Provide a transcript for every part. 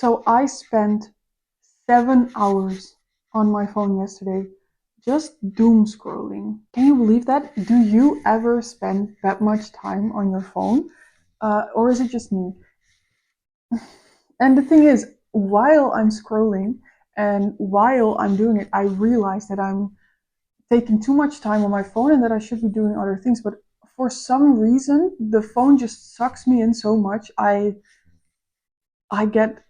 So I spent 7 hours on my phone yesterday just doom scrolling. Can you believe that? Do you ever spend that much time on your phone? Or is it just me? And the thing is, while I'm scrolling and while I'm doing it, I realize that I'm taking too much time on my phone and that I should be doing other things. But for some reason, the phone just sucks me in so much. I get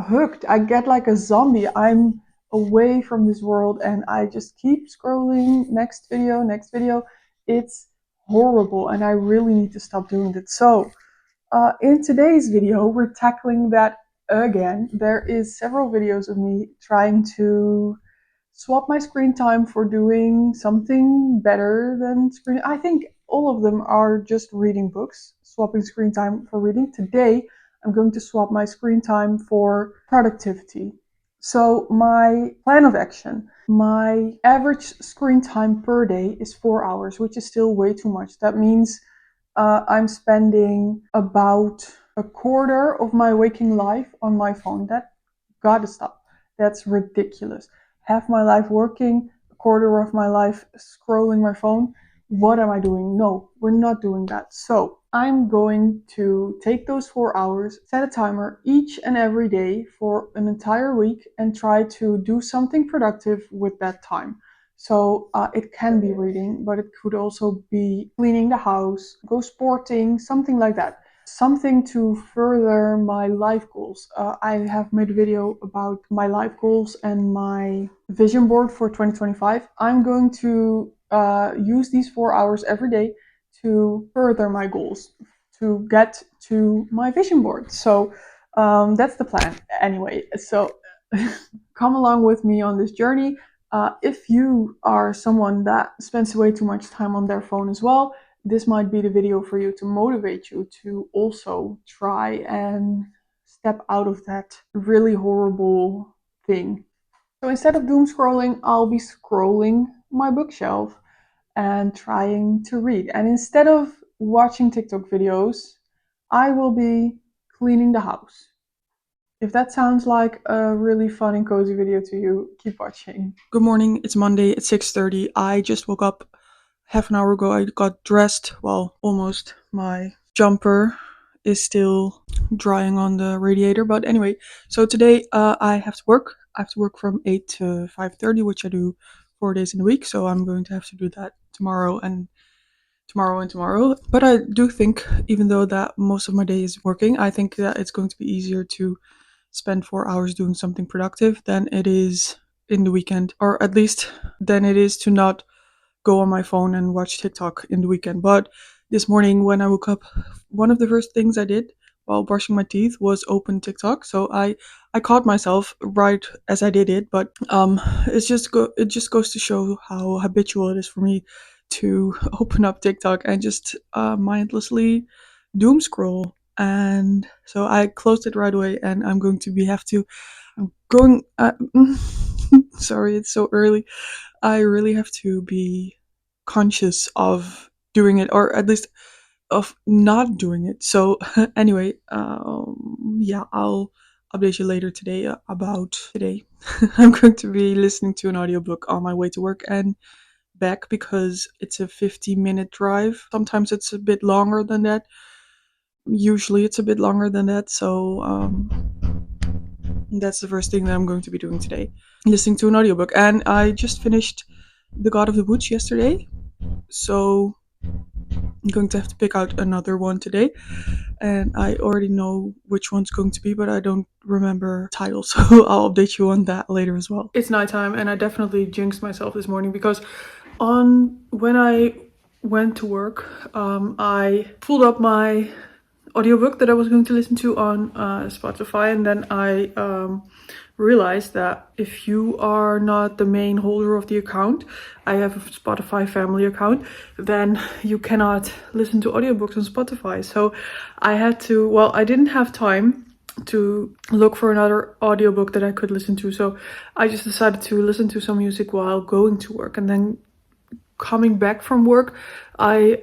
hooked. I get like a zombie. I'm away from this world and I just keep scrolling. Next video, next video. It's horrible and I really need to stop doing it. So, in today's video, we're tackling that again. There is several videos of me trying to swap my screen time for doing something better than screen. I think all of them are just reading books, swapping screen time for reading. Today, I'm going to swap my screen time for productivity. So, my plan of action. My average screen time per day is 4 hours, which is still way too much. That means I'm spending about a quarter of my waking life on my phone. That gotta stop. That's ridiculous. Half my life working, a quarter of my life scrolling my phone. What am I doing? No, we're not doing that. So I'm going to take those 4 hours, set a timer each and every day for an entire week, and try to do something productive with that time. So it can be reading, but it could also be cleaning the house, go sporting, something like that. Something to further my life goals. I have made a video about my life goals and my vision board for 2025. I'm going to use these 4 hours every day to further my goals, to get to my vision board. So that's the plan anyway. So come along with me on this journey. If you are someone that spends way too much time on their phone as well, this might be the video for you to motivate you to also try and step out of that really horrible thing. So instead of doom scrolling, I'll be scrolling my bookshelf and trying to read. And instead of watching TikTok videos, I will be cleaning the house. If that sounds like a really fun and cozy video to you, keep watching. Good morning, it's Monday, it's 6:30. I just woke up half an hour ago. I got dressed, well, almost. My jumper is still drying on the radiator, but anyway, so today I have to work. I have to work from 8 to 5:30, which I do 4 days in a week, so I'm going to have to do that tomorrow and tomorrow. But I do think, even though that most of my day is working, I think that it's going to be easier to spend 4 hours doing something productive than it is in the weekend, or at least than it is to not go on my phone and watch TikTok in the weekend. But this morning when I woke up, one of the first things I did while brushing my teeth was open TikTok. So I caught myself right as I did it, but it just goes to show how habitual it is for me to open up TikTok and just mindlessly doom scroll. And so I closed it right away, and I'm going to be have to. I'm going. Sorry, it's so early. I really have to be conscious of doing it, or at least of not doing it. So anyway, yeah, I'll update you later today about today. I'm going to be listening to an audiobook on my way to work and back because it's a 50-minute drive. Sometimes it's a bit longer than that. Usually it's a bit longer than that. So that's the first thing that I'm going to be doing today. Listening to an audiobook. And I just finished The God of the Woods yesterday. So I'm going to have to pick out another one today. And I already know which one's going to be, but I don't remember title. So I'll update you on that later as well. It's nighttime and I definitely jinxed myself this morning because when I went to work, I pulled up my audiobook that I was going to listen to on Spotify, and then I realized that if you are not the main holder of the account, I have a Spotify family account, then you cannot listen to audiobooks on Spotify. So I had to, well, I didn't have time to look for another audiobook that I could listen to, so I just decided to listen to some music while going to work. And then coming back from work, I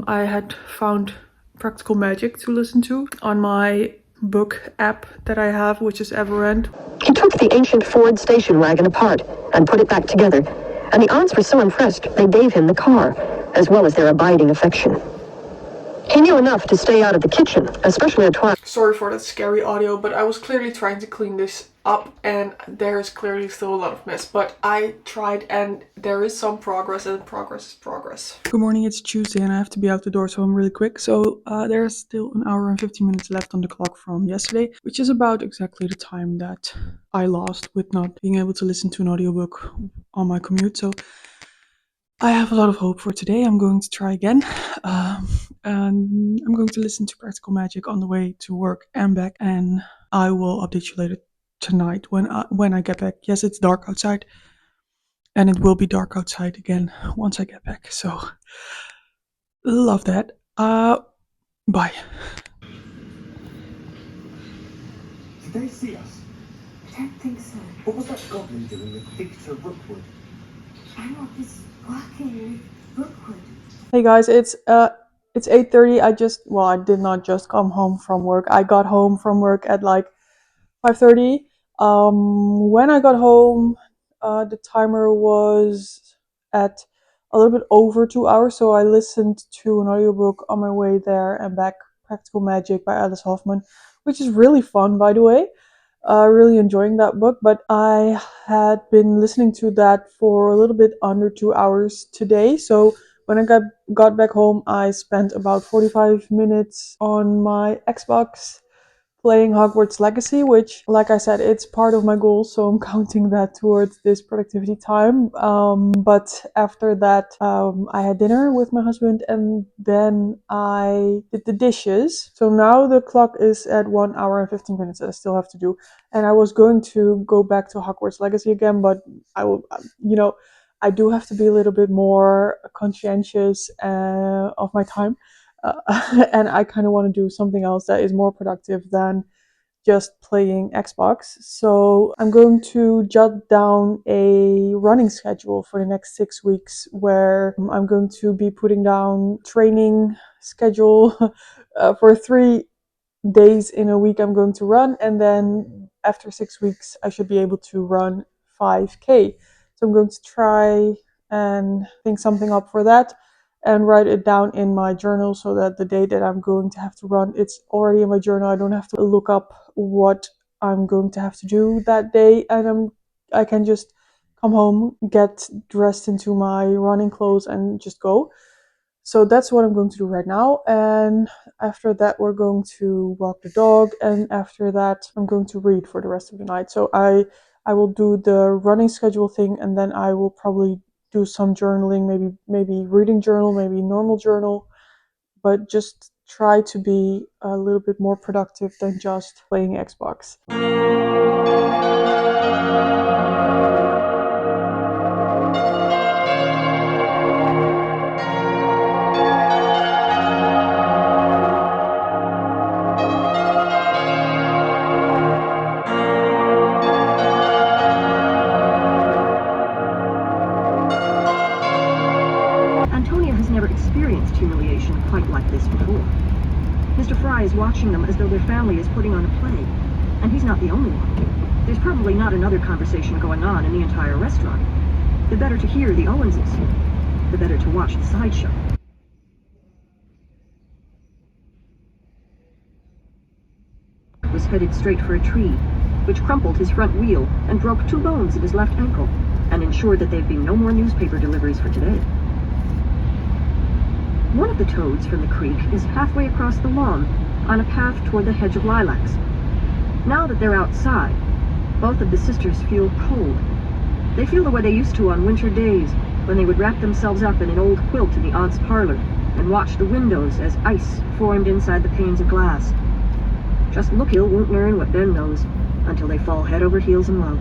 had found Practical Magic to listen to on my book app that I have, which is Everend. He took the ancient Ford station wagon apart and put it back together, and the aunts were so impressed they gave him the car, as well as their abiding affection. He knew enough to stay out of the kitchen, especially at twilight. Sorry for that scary audio, but I was clearly trying to clean this up and there is clearly still a lot of mess, but I tried and there is some progress, and progress is progress. Good morning, it's Tuesday and I have to be out the door, so I'm really quick. So there's still an hour and 15 minutes left on the clock from yesterday, which is about exactly the time that I lost with not being able to listen to an audiobook on my commute. So I have a lot of hope for today. I'm going to try again. And I'm going to listen to Practical Magic on the way to work and back, and I will update you later tonight when I get back. Yes, it's dark outside, and it will be dark outside again once I get back. So love that. Bye. Did they see us? I don't think so. What was that goblin doing with Victor Rookwood? Emma is working with Rookwood. Hey guys, it's 8:30. I did not just come home from work. I got home from work at like 5:30. When I got home, the timer was at a little bit over 2 hours, so I listened to an audiobook on my way there and back, Practical Magic by Alice Hoffman, which is really fun, by the way. Really enjoying that book, but I had been listening to that for a little bit under 2 hours today. So when I got back home, I spent about 45 minutes on my Xbox playing Hogwarts Legacy, which, like I said, it's part of my goal, so I'm counting that towards this productivity time. But after that, I had dinner with my husband, and then I did the dishes. So now the clock is at 1 hour and 15 minutes that I still have to do. And I was going to go back to Hogwarts Legacy again, but I will, I do have to be a little bit more conscientious of my time. And I kind of want to do something else that is more productive than just playing Xbox. So I'm going to jot down a running schedule for the next 6 weeks where I'm going to be putting down training schedule for 3 days in a week I'm going to run, and then after 6 weeks I should be able to run 5K. So I'm going to try and think something up for that and write it down in my journal so that the day that I'm going to have to run, it's already in my journal. I don't have to look up what I'm going to have to do that day, and I can just come home, get dressed into my running clothes and just go. So that's what I'm going to do right now, and after that we're going to walk the dog, and after that I'm going to read for the rest of the night. So I will do the running schedule thing, and then I will probably do some journaling, maybe reading journal, maybe normal journal, but just try to be a little bit more productive than just playing Xbox. Antonia has never experienced humiliation quite like this before. Mr. Fry is watching them as though their family is putting on a play, and he's not the only one. There's probably not another conversation going on in the entire restaurant. The better to hear the Owenses, the better to watch the sideshow. Was headed straight for a tree, which crumpled his front wheel and broke 2 bones in his left ankle, and ensured that there'd be no more newspaper deliveries for today. One of the toads from the creek is halfway across the lawn on a path toward the hedge of lilacs. Now that they're outside, both of the sisters feel cold. They feel the way they used to on winter days, when they would wrap themselves up in an old quilt in the aunt's parlor and watch the windows as ice formed inside the panes of glass. Just Lookhill won't learn what Ben knows until they fall head over heels in love.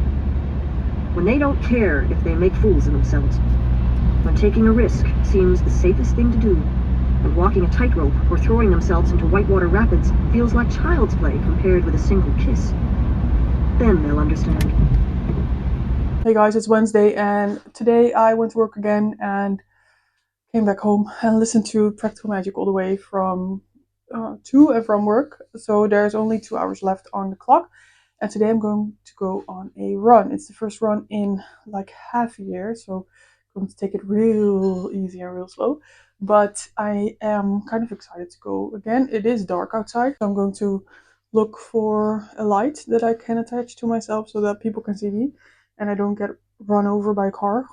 When they don't care if they make fools of themselves. When taking a risk seems the safest thing to do, and walking a tightrope or throwing themselves into whitewater rapids feels like child's play compared with a single kiss. Then they'll understand. Hey guys, it's Wednesday, and today I went to work again and came back home and listened to Practical Magic all the way from to and from work, so there's only 2 hours left on the clock. And today I'm going to go on a run. It's the first run in like half a year, so I'm going to take it real easy and real slow. But I am kind of excited to go again. It is dark outside, so I'm going to look for a light that I can attach to myself so that people can see me and I don't get run over by a car.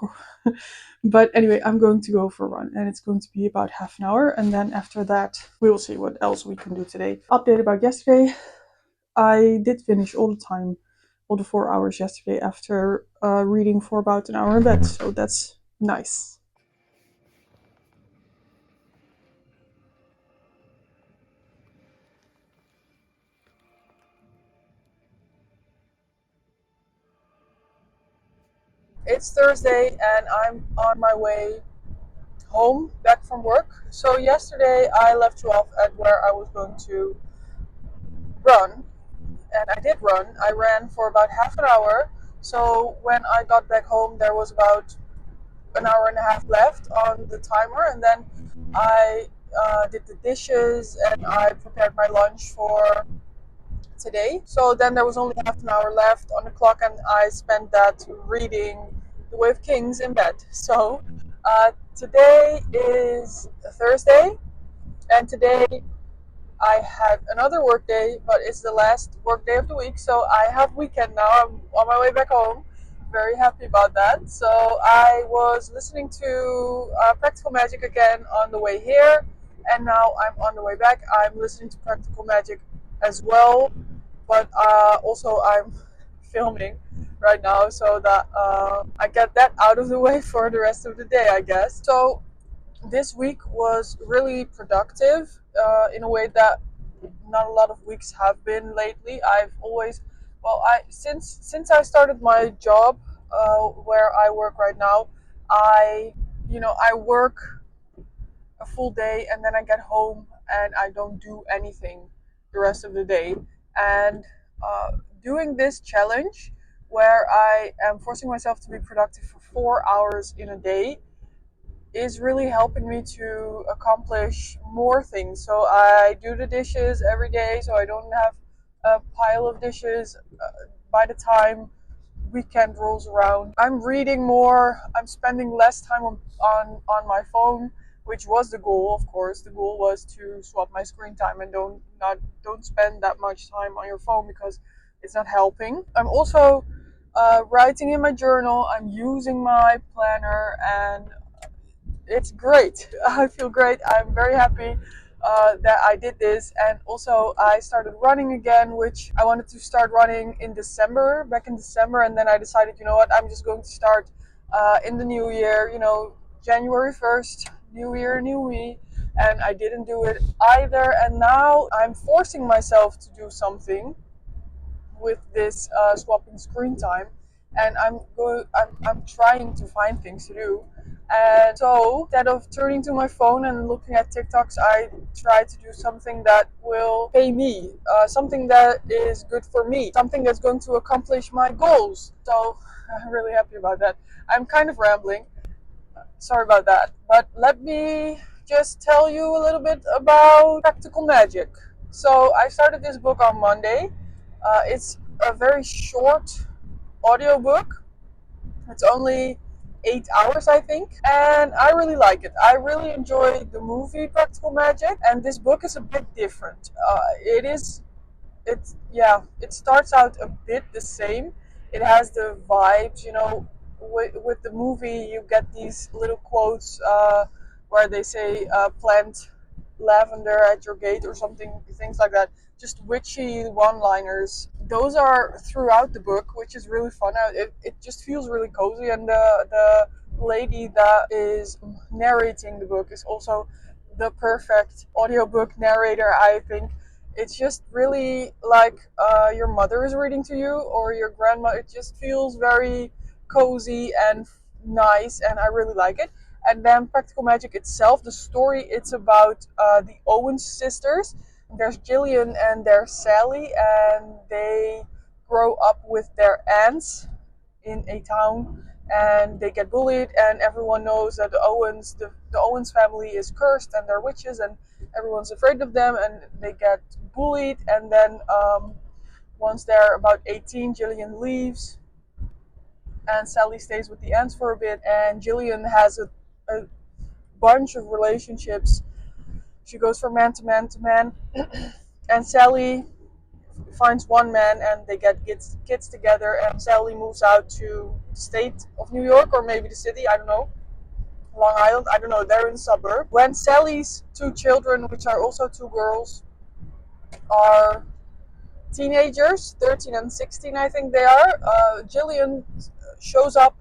But anyway, I'm going to go for a run and it's going to be about half an hour. And then after that, we will see what else we can do today. Update about yesterday. I did finish all the time, all the 4 hours yesterday after reading for about an hour in bed. So that's nice. It's Thursday and I'm on my way home back from work. So yesterday I left you off at where I was going to run, and I did run. I ran for about half an hour. So when I got back home, there was about an hour and a half left on the timer, and then I did the dishes and I prepared my lunch for today. So then there was only half an hour left on the clock, and I spent that reading The Way of Kings in bed. So today is Thursday, and today I had another work day, but it's the last work day of the week, so I have weekend now. I'm on my way back home. Very happy about that. So I was listening to Practical Magic again on the way here, and now I'm on the way back. I'm listening to Practical Magic as well, but also I'm filming right now so that I get that out of the way for the rest of the day, I guess. So this week was really productive in a way that not a lot of weeks have been lately. I've always, well, I since I started my job where I work right now, I work a full day and then I get home and I don't do anything the rest of the day. And uh, doing this challenge where I am forcing myself to be productive for 4 hours in a day is really helping me to accomplish more things. So I do the dishes every day, so I don't have a pile of dishes by the time weekend rolls around. I'm reading more. I'm spending less time on my phone, which was the goal, of course. The goal was to swap my screen time and don't spend that much time on your phone because it's not helping. I'm also writing in my journal. I'm using my planner and it's great. I feel great. I'm very happy that I did this. And also, I started running again, which I wanted to start running in December, back in December. And then I decided, you know what, I'm just going to start in the new year, January 1st, new year, new me. And I didn't do it either. And now I'm forcing myself to do something with this swapping screen time, and I'm trying to find things to do. And so instead of turning to my phone and looking at TikToks, I try to do something that will pay me, something that is good for me, something that's going to accomplish my goals. So I'm really happy about that. I'm kind of rambling. Sorry about that. But let me just tell you a little bit about Practical Magic. So I started this book on Monday. It's a very short audiobook. It's only 8 hours, I think, and I really like it. I really enjoy the movie Practical Magic, and this book is a bit different. It starts out a bit the same. It has the vibes, with the movie you get these little quotes where they say plant lavender at your gate or something, things like that, just witchy one liners. Those are throughout the book, which is really fun. It just feels really cozy, and the lady that is narrating the book is also the perfect audiobook narrator, I think. It's just really like your mother is reading to you or your grandma. It just feels very cozy and nice, and I really like it. And then Practical Magic itself, the story, it's about the Owens sisters. There's Gillian and there's Sally, and they grow up with their aunts in a town, and they get bullied, and everyone knows that the Owens family is cursed and they're witches, everyone's afraid of them and they get bullied. And then once they're about 18, Gillian leaves and Sally stays with the ants for a bit. And Gillian has a bunch of relationships. She goes from man to man to man. And Sally finds one man and they get kids together. And Sally moves out to the state of New York, or maybe the city, I don't know. Long Island, I don't know, they're in the suburb. When Sally's two children, which are also two girls, are teenagers, 13 and 16, I think they are, Gillian shows up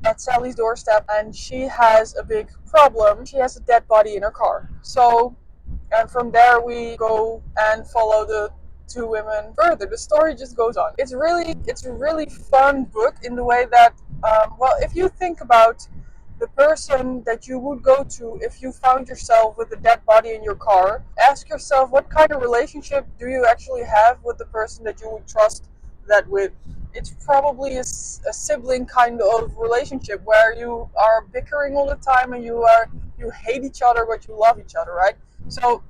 at Sally's doorstep and she has a big problem. She has a dead body in her car. So, and from there we go and follow the two women further. The story just goes on. It's a really fun book in the way that, well, if you think about the person that you would go to if you found yourself with a dead body in your car, ask yourself what kind of relationship do you actually have with the person that you would trust that with. It's probably a sibling kind of relationship where you are bickering all the time and you hate each other but you love each other, right? So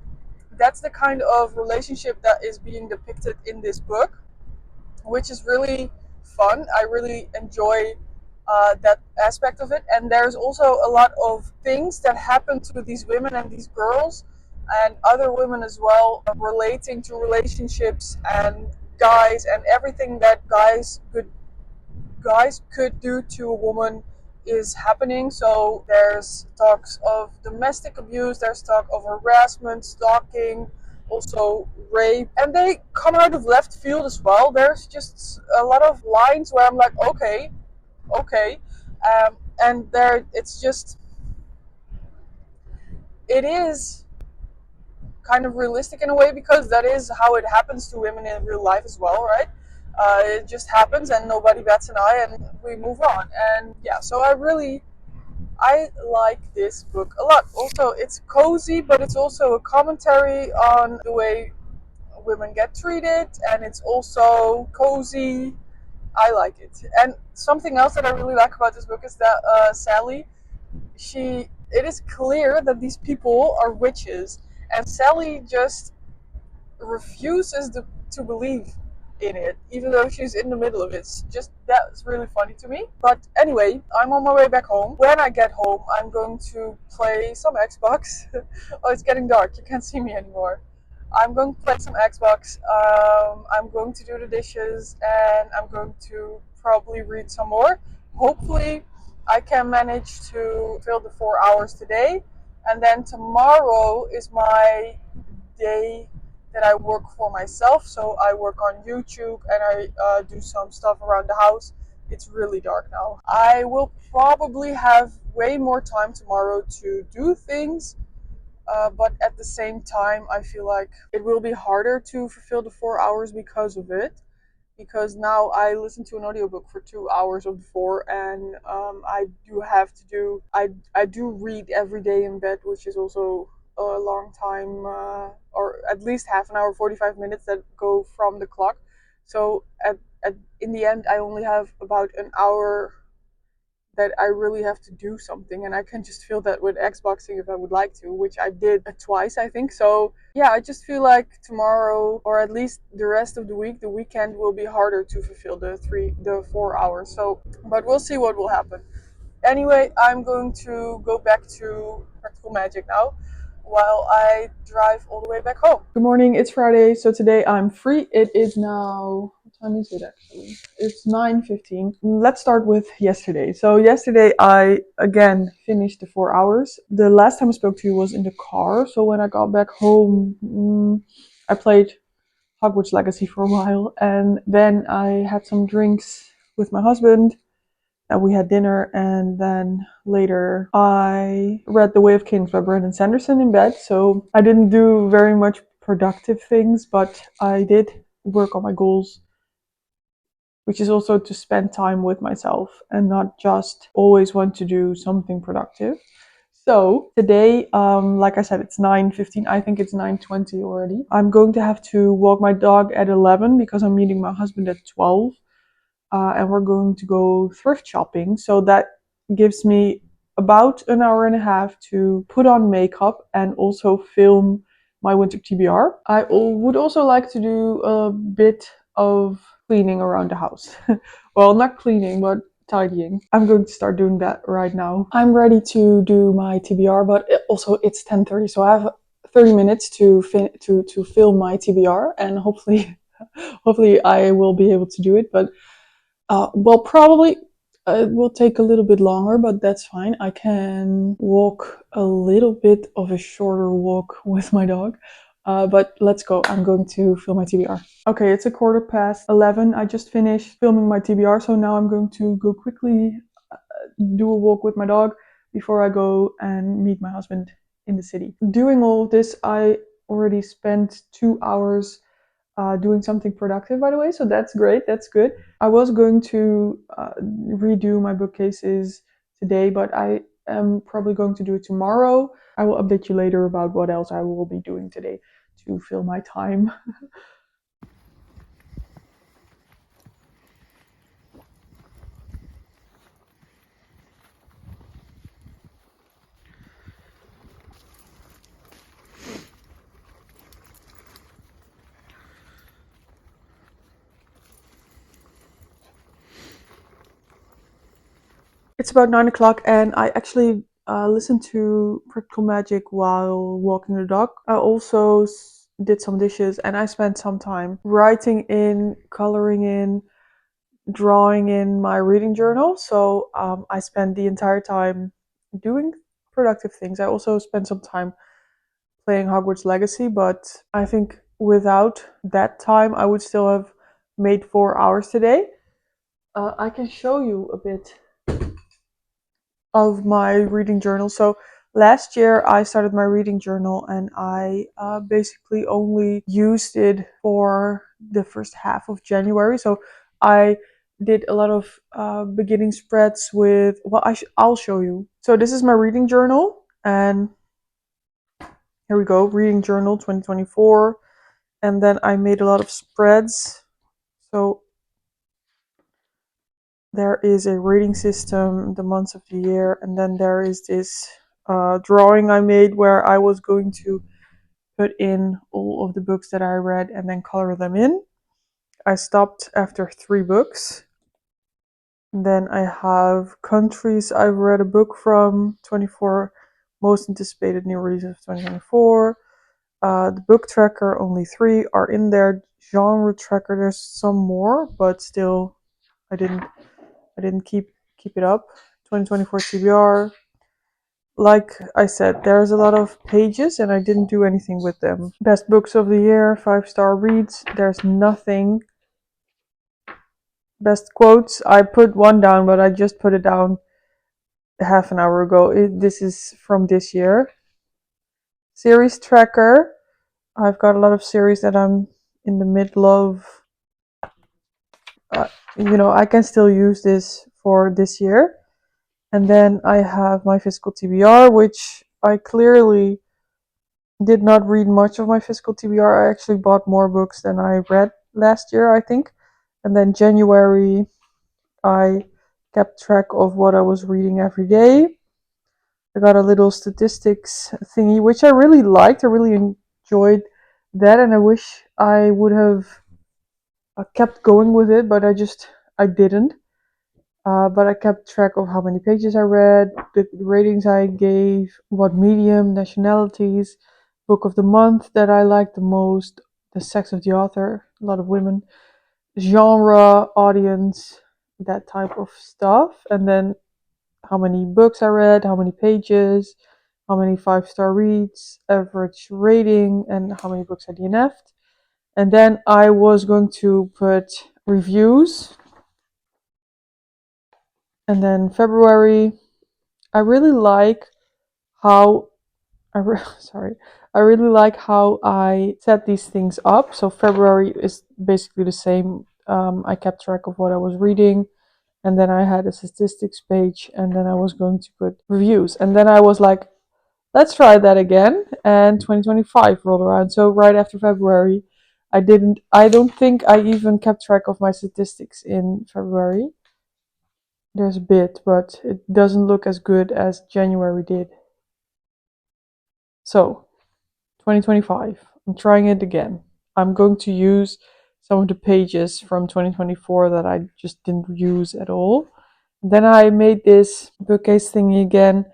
that's the kind of relationship that is being depicted in this book, which is really fun. I really enjoy that aspect of it. And there's also a lot of things that happen to these women and these girls and other women as well, relating to relationships and guys and everything that guys could do to a woman is happening. So there's talks of domestic abuse, there's talk of harassment, stalking, also rape, and they come out of left field as well. There's just a lot of lines where I'm like, okay, okay, and there it's just it is kind of realistic in a way because that is how it happens to women in real life as well, right? It just happens and nobody bats an eye and we move on. And yeah, so I like this book a lot. Also, it's cozy, but it's also a commentary on the way women get treated, and it's also cozy. I like it. And something else that I really like about this book is that Sally, it is clear that these people are witches, and Sally just refuses to believe in it, even though she's in the middle of it. It's just that's really funny to me. But anyway, I'm on my way back home. When I get home, I'm going to play some Xbox. Oh, it's getting dark. You can't see me anymore. I'm going to play some Xbox. I'm going to do the dishes, and I'm going to probably read some more. Hopefully, I can manage to fill the 4 hours today, and then tomorrow is my day that I work for myself. So I work on YouTube and I do some stuff around the house. It's really dark now. I will probably have way more time tomorrow to do things, but at the same time, I feel like it will be harder to fulfill the 4 hours because of it. Because now I listen to an audiobook for 2 hours of the four, and I do read every day in bed, which is also a long time, or at least half an hour, 45 minutes that go from the clock. So in the end, I only have about an hour that I really have to do something, and I can just feel that with Xboxing if I would like to, which I did twice, I think. So yeah, I just feel like tomorrow, or at least the rest of the week, the weekend will be harder to fulfill the 4 hours. So, but we'll see what will happen. Anyway, I'm going to go back to Practical Magic now while I drive all the way back home. Good morning, it's Friday, so today I'm free. It is now, what time is it actually? It's 9:15. Let's start with yesterday. So yesterday I again finished the 4 hours. The last time I spoke to you was in the car, so when I got back home, I played Hogwarts Legacy for a while, and then I had some drinks with my husband and we had dinner, and then later I read The Way of Kings by Brandon Sanderson in bed. So I didn't do very much productive things, but I did work on my goals, which is also to spend time with myself and not just always want to do something productive. So today, like I said, it's 9:15. I think it's 9:20 already. I'm going to have to walk my dog at 11 because I'm meeting my husband at 12. And we're going to go thrift shopping. So that gives me about an hour and a half to put on makeup and also film my winter TBR. I would also like to do a bit of cleaning around the house. Well, not cleaning, but tidying. I'm going to start doing that right now. I'm ready to do my TBR, but also it's 10:30, so I have 30 minutes to film my TBR, and hopefully I will be able to do it. But well, probably it will take a little bit longer, but that's fine. I can walk a little bit of a shorter walk with my dog. But let's go. I'm going to film my TBR. Okay, it's 11:15. I just finished filming my TBR, so now I'm going to go quickly do a walk with my dog before I go and meet my husband in the city. Doing all of this, I already spent 2 hours doing something productive, by the way, so that's great, that's good. I was going to redo my bookcases today, but I am probably going to do it tomorrow. I will update you later about what else I will be doing today to fill my time. It's about 9 o'clock, and I actually listened to Practical Magic while walking the dog. I also did some dishes, and I spent some time writing in, coloring in, drawing in my reading journal. So I spent the entire time doing productive things. I also spent some time playing Hogwarts Legacy, but I think without that time, I would still have made 4 hours today. I can show you a bit of my reading journal. So last year I started my reading journal, and I basically only used it for the first half of January. So I did a lot of beginning spreads with, well, I'll show you. So this is my reading journal, and here we go, reading journal 2024. And then I made a lot of spreads. So there is a rating system, the months of the year, and then there is this drawing I made where I was going to put in all of the books that I read and then color them in. I stopped after 3 books. And then I have countries I've read a book from, 24 most anticipated new releases of 2024. The book tracker, only 3 are in there. Genre tracker, there's some more, but still I didn't keep it up. 2024 TBR. Like I said, there's a lot of pages and I didn't do anything with them. Best books of the year, 5-star reads. There's nothing. Best quotes. I put one down, but I just put it down half an hour ago. This is from this year. Series tracker. I've got a lot of series that I'm in the middle of. I can still use this for this year. And then I have my physical TBR, which I clearly did not read much of my physical TBR. I actually bought more books than I read last year, I think. And then January, I kept track of what I was reading every day. I got a little statistics thingy, which I really liked. I really enjoyed that, and I wish I would have kept going with it, but I didn't. But I kept track of how many pages I read, the ratings I gave, what medium, nationalities, book of the month that I liked the most, the sex of the author, a lot of women, genre, audience, that type of stuff. And then how many books I read, how many pages, how many 5-star reads, average rating, and how many books I DNF'd. And then I was going to put reviews. And then February, I really like how I really like how I set these things up. So February is basically the same. I kept track of what I was reading, and then I had a statistics page, and then I was going to put reviews. And then I was like, let's try that again. And 2025 rolled around. So right after February, I don't think I even kept track of my statistics in February. There's a bit, but it doesn't look as good as January did. So, 2025, I'm trying it again. I'm going to use some of the pages from 2024 that I just didn't use at all. Then I made this bookcase thingy again.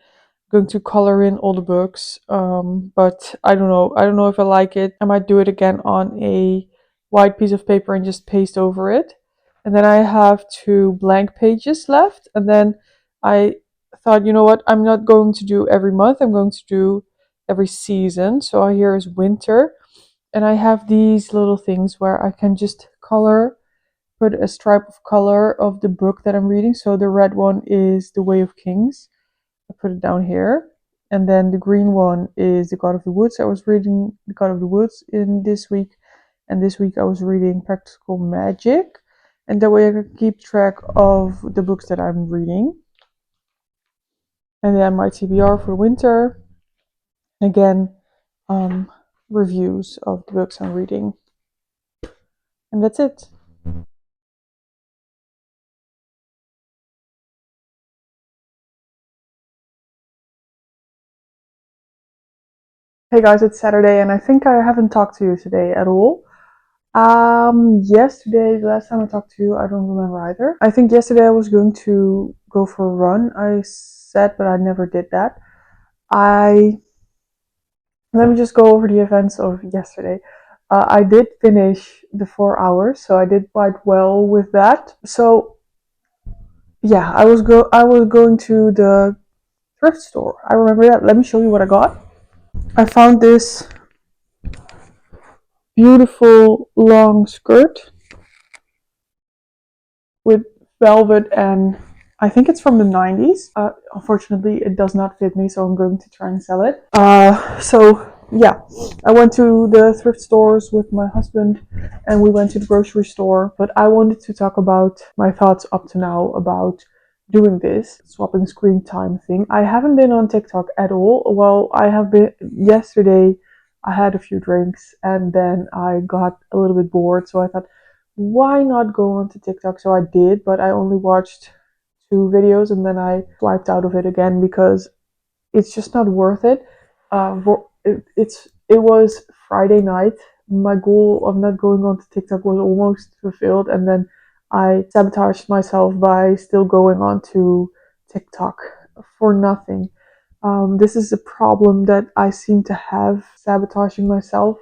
Going to color in all the books, but I don't know. I don't know if I like it. I might do it again on a white piece of paper and just paste over it. And then I have 2 blank pages left. And then I thought, you know what? I'm not going to do every month. I'm going to do every season. So here is winter, and I have these little things where I can just color, put a stripe of color of the book that I'm reading. So the red one is The Way of Kings. I put it down here. And then the green one is The God of the Woods. I was reading The God of the Woods in this week. And this week I was reading Practical Magic. And that way I can keep track of the books that I'm reading. And then my TBR for winter. Again, reviews of the books I'm reading. And that's it. Hey guys, it's Saturday and I think I haven't talked to you today at all. Yesterday, the last time I talked to you, I don't remember either. I think yesterday I was going to go for a run. I said, but I never did that. Let me just go over the events of yesterday. I did finish the 4 hours, so I did quite well with that. So yeah, I was going to the thrift store. I remember that. Let me show you what I got. I found this beautiful long skirt with velvet, and I think it's from the 90s. Unfortunately, it does not fit me, so I'm going to try and sell it. So yeah, I went to the thrift stores with my husband and we went to the grocery store. But I wanted to talk about my thoughts up to now about doing this swapping screen time thing. I haven't been on TikTok at all. Well, I have been yesterday. I had a few drinks and then I got a little bit bored, so I thought, why not go onto TikTok? So I did, but I only watched 2 videos and then I swiped out of it again because it's just not worth it. It was Friday night. My goal of not going onto TikTok was almost fulfilled, and then I sabotaged myself by still going on to TikTok for nothing. This is a problem that I seem to have, sabotaging myself.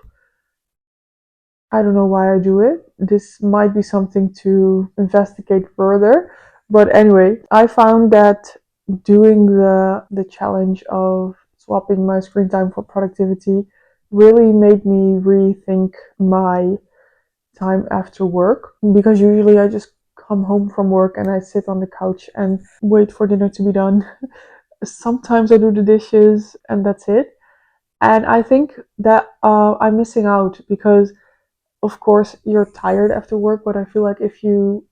I don't know why I do it. This might be something to investigate further. But anyway, I found that doing the challenge of swapping my screen time for productivity really made me rethink my time after work, because usually I just come home from work and I sit on the couch and wait for dinner to be done. Sometimes I do the dishes and that's it. And I think that I'm missing out because of course you're tired after work, but I feel like if you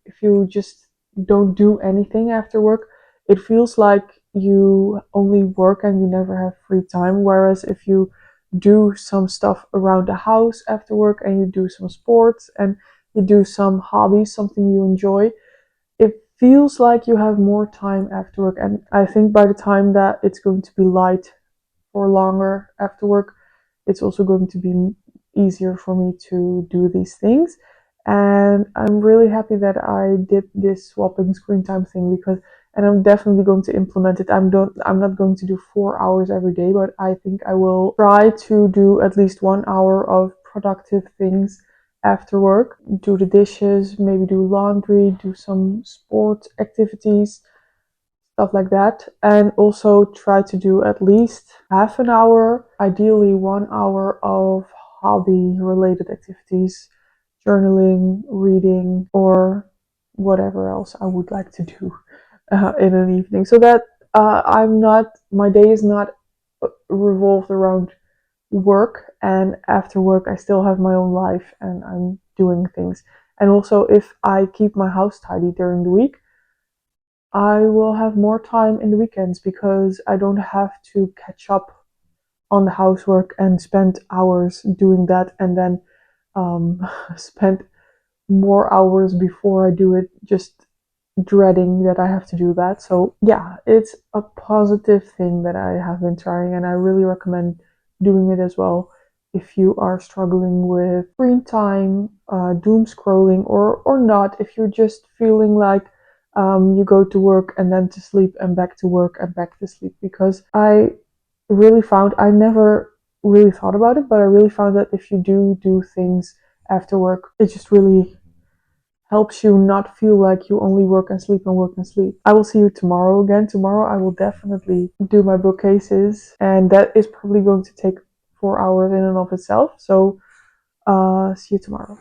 just don't do anything after work, it feels like you only work and you never have free time. Whereas if you do some stuff around the house after work and you do some sports and you do some hobbies, something you enjoy, it feels like you have more time after work. And I think by the time that it's going to be light for longer after work, it's also going to be easier for me to do these things. And I'm really happy that I did this swapping screen time thing, because and I'm definitely going to implement it. I'm not going to do 4 hours every day, but I think I will try to do at least 1 hour of productive things after work. Do the dishes, maybe do laundry, do some sport activities, stuff like that. And also try to do at least half an hour, ideally 1 hour of hobby related activities, journaling, reading, or whatever else I would like to do in an evening. So that my day is not revolved around work, and after work I still have my own life and I'm doing things. And also, if I keep my house tidy during the week, I will have more time in the weekends because I don't have to catch up on the housework and spend hours doing that, and then spend more hours before I do it just dreading that I have to do that. So yeah, it's a positive thing that I have been trying, and I really recommend doing it as well if you are struggling with screen time, doom scrolling, or not. If you're just feeling like you go to work and then to sleep and back to work and back to sleep, because I really found I never really thought about it, but I really found that if you do things after work, it just really helps you not feel like you only work and sleep and work and sleep. I will see you tomorrow again. Tomorrow I will definitely do my bookcases, and that is probably going to take 4 hours in and of itself. So see you tomorrow.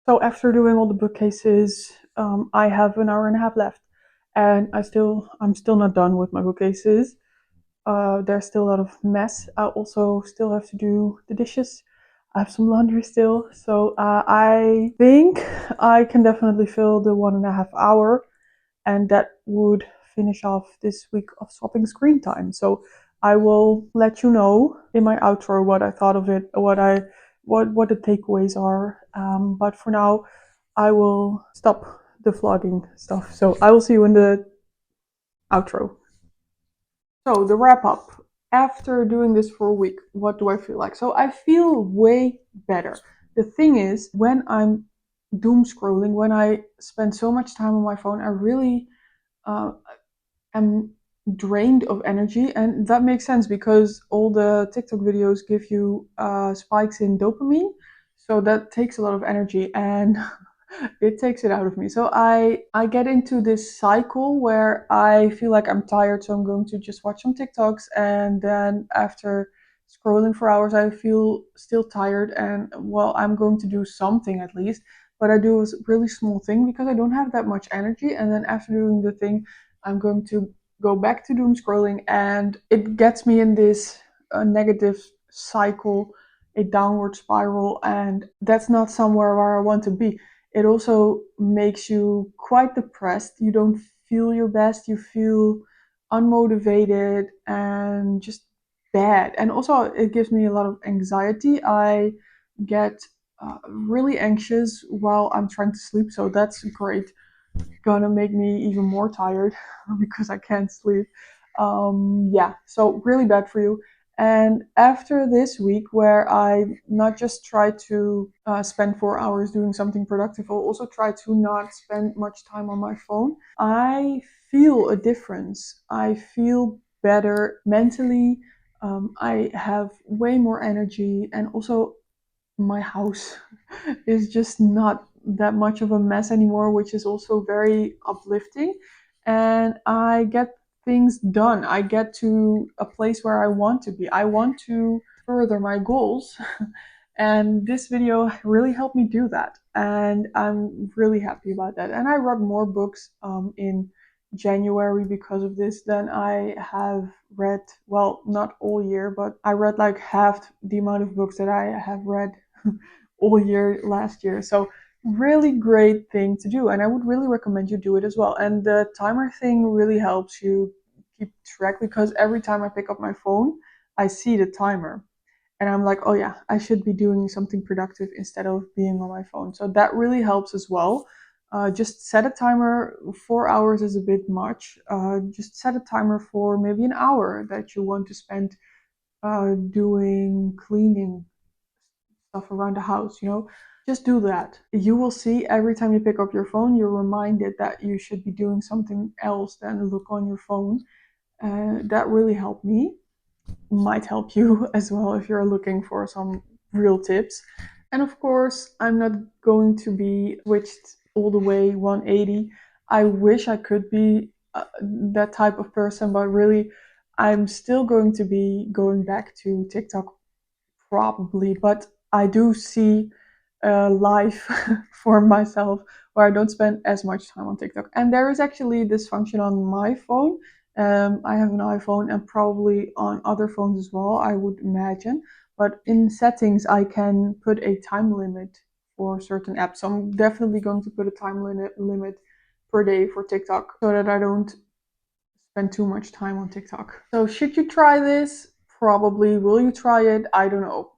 So after doing all the bookcases, I have an hour and a half left, and I'm still not done with my bookcases. There's still a lot of mess. I also still have to do the dishes. I have some laundry still. So I think I can definitely fill the 1.5 hour, and that would finish off this week of swapping screen time. So I will let you know in my outro what I thought of it, what the takeaways are. But for now, I will stop the vlogging stuff. So I will see you in the outro. So the wrap up. After doing this for a week, what do I feel like? So I feel way better. The thing is, when I'm doom scrolling, when I spend so much time on my phone, I really uh, am drained of energy, and that makes sense because all the TikTok videos give you spikes in dopamine, so that takes a lot of energy, and it takes it out of me. So I get into this cycle where I feel like I'm tired, so I'm going to just watch some TikToks, and then after scrolling for hours, I feel still tired, and well, I'm going to do something at least. But I do a really small thing because I don't have that much energy, and then after doing the thing, I'm going to go back to doom scrolling, and it gets me in this negative cycle, a downward spiral, and that's not somewhere where I want to be. It also makes you quite depressed. You don't feel your best. You feel unmotivated and just bad. And also, it gives me a lot of anxiety. I get really anxious while I'm trying to sleep, so that's great. Gonna make me even more tired because I can't sleep. Yeah, so really bad for you. And after this week, where I not just try to spend 4 hours doing something productive, I'll also try to not spend much time on my phone. I feel a difference. I feel better mentally. I have way more energy, and also my house is just not that much of a mess anymore, which is also very uplifting. And I get things done. I get to a place where I want to be. I want to further my goals. And this video really helped me do that. And I'm really happy about that. And I read more books in January because of this than I have read, well, not all year, but I read like half the amount of books that I have read all year last year. So really great thing to do, and I would really recommend you do it as well. And the timer thing really helps you keep track, because every time I pick up my phone, I see the timer, and I'm like, oh yeah, I should be doing something productive instead of being on my phone. So that really helps as well. Just set a timer. 4 hours is a bit much. Just set a timer for maybe an hour that you want to spend doing cleaning stuff around the house, just do that. You will see every time you pick up your phone, you're reminded that you should be doing something else than look on your phone. That really helped me. Might help you as well if you're looking for some real tips. And of course, I'm not going to be switched all the way 180. I wish I could be that type of person, but really, I'm still going to be going back to TikTok probably, but I do see a life for myself where I don't spend as much time on TikTok. And there is actually this function on my phone. I have an iPhone, and probably on other phones as well, I would imagine. But in settings, I can put a time limit for certain apps. So I'm definitely going to put a time limit per day for TikTok so that I don't spend too much time on TikTok. So should you try this? Probably. Will you try it? I don't know.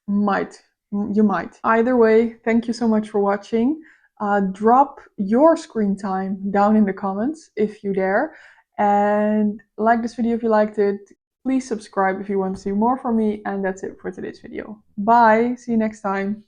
Might. You might. Either way, thank you so much for watching. Drop your screen time down in the comments if you dare. And like this video if you liked it. Please subscribe if you want to see more from me. And that's it for today's video. Bye. See you next time.